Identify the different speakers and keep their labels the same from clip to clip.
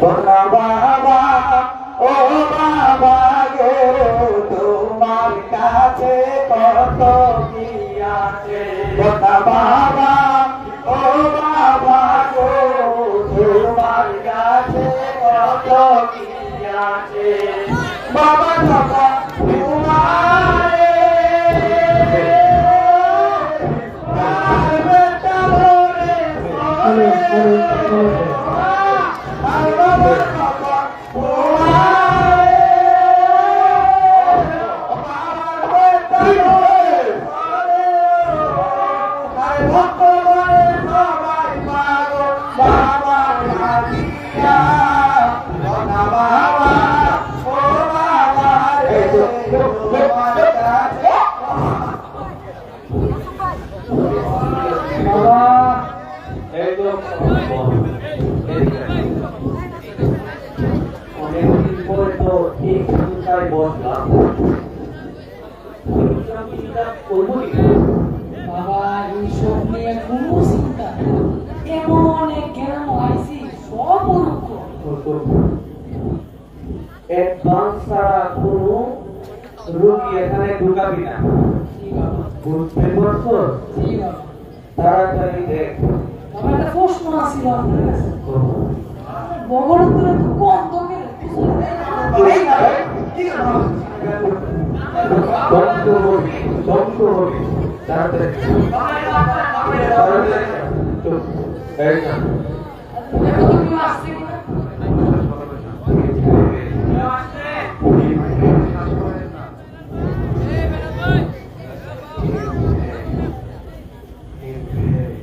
Speaker 1: বাবা বাবা ও বাবা গো তোমার কাছে কত কি আছে বাবা ও বাবা গো তোমার কাছে কত কি আছে বাবা বাবা
Speaker 2: বাবা এইসব নিয়ে কোনো চিন্তা কেমন কেন আইসি সব
Speaker 1: অ্যাডভান্স ছাড়া কোনো রোগী এখানে ঢুকাবি না বুঝতে পারছো তাড়াতাড়ি দেখ
Speaker 2: আমার একটা প্রশ্ন আছিল বগরন্তরে তো কম তোকে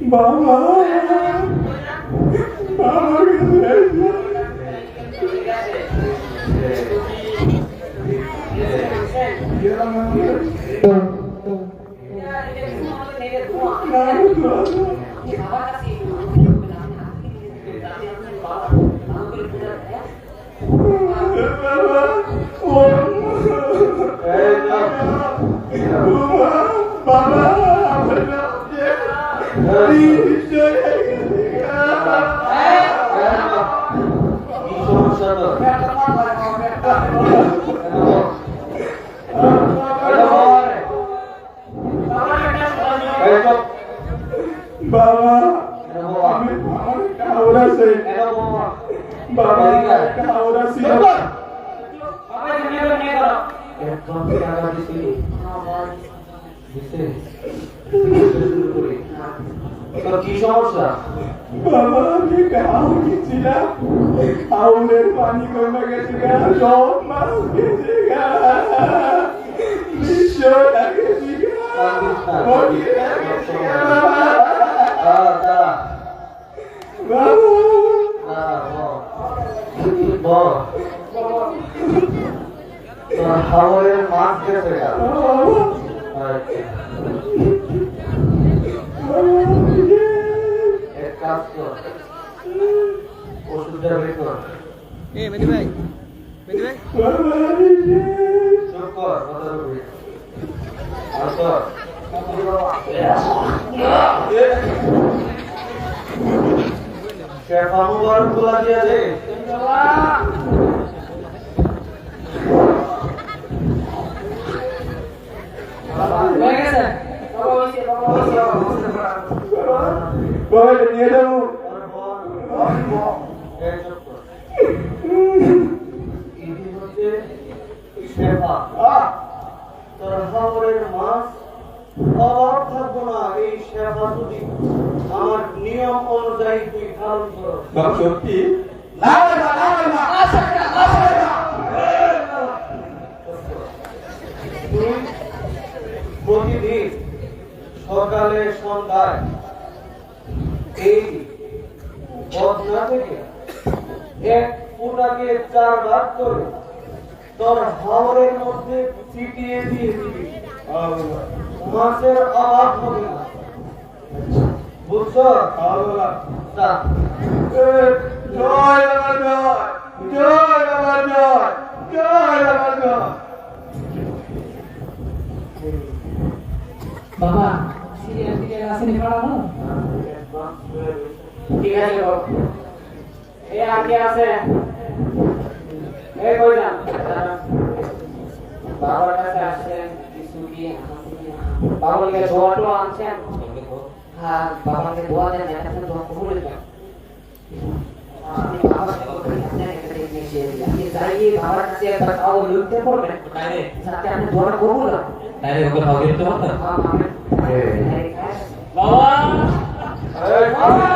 Speaker 1: বাবা কি সমস্যা বাবা আমি গাও গেছিলাম আউলের পানি কমে গেছে গা সব মাছ গেছে গা বিশ্ব লাগেছে হাওয়ারের মাছ গেছে গা এক কাজ কর ওষুধটা বের কর
Speaker 3: মেদি ভাই
Speaker 1: চুপ কর কথা বলবি আর কর শেফা মুবারক তোলা দিয়া দে নিয়ে যাবো তোর হাওরের মাছ অভাব থাকবো না এই সেবা যদি আমার নিয়ম অনুযায়ী তুই ধারণ কর সত্যি প্রতিদিন সকালে সন্ধ্যায় এই বদনা থেকে এক ফুটাকে 4 ভাগ করে তোর হাওরের মধ্যে ছিটিয়ে দিয়ে দিবি মাছের অভাব হবে না বুঝছো জয় জয় জয় জয় জয়
Speaker 2: বাবা সিরিয়াল আসেনি পড়ানো ঠিক আছে গো এ আগে আছে এই কই যান বাবার কাছে আসছেন কিছু কি বাবাকে দোয়াটো আনছেন হ্যাঁ বাবাকে দোয়া দেন একটা দোয়া কবুল দেন বাবার কাছে একবার খাও লুটতে পড়বেন যাতে আপনি দোয়াটা কবুল হয়
Speaker 3: তাই ওকে খাওয়া দিতে পারতো
Speaker 2: বাবা
Speaker 1: এই
Speaker 2: বাবা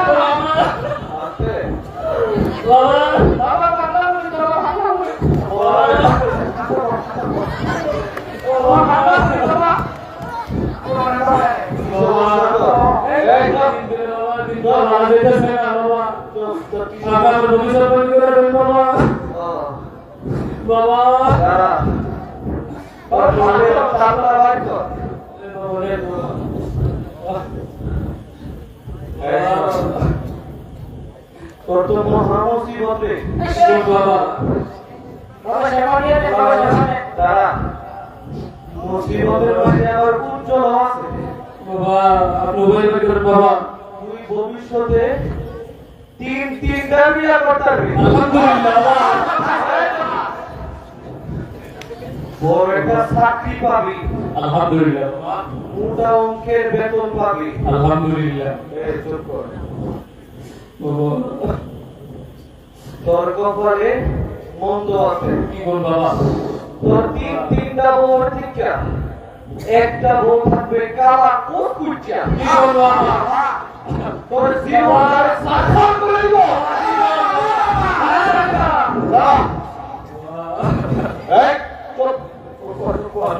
Speaker 1: আছে
Speaker 2: বাবা বাবা বাবা
Speaker 1: তোর তো মহামুসিবতে তারা মুসিবতের মাঝে আবার উজ্জ্বল আছে তুই ভবিষ্যতে তিনটা বিয়া করতে পারবি বড় একটা চাকরি পাবি
Speaker 3: আলহামদুলিল্লাহ
Speaker 1: মোটা অঙ্কের বেতন পাবি
Speaker 3: আলহামদুলিল্লাহ
Speaker 1: এই চুপ কর
Speaker 3: বাবা
Speaker 1: তোর কপালে মন্দ আছে
Speaker 3: কি বল বাবা
Speaker 1: তোর তিনটা বউ ঠিক একটা বউ থাকবে কালা কুকুরচা
Speaker 3: কি বল বাবা
Speaker 1: তোর জীবনের সাথে করে দিব এই চুপ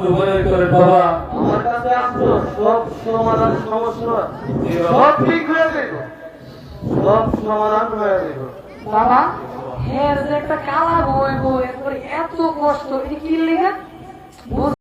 Speaker 3: দুবারে করে বাবা
Speaker 1: আমার কাছে আসতো সব সমাধান সমস্যা সব ঠিক হয়ে যাবে সব সমাধান হয়ে যাবে
Speaker 2: বাবা হ্যাঁ যে একটা কালা বই বই এত কষ্ট এটা কি লেখা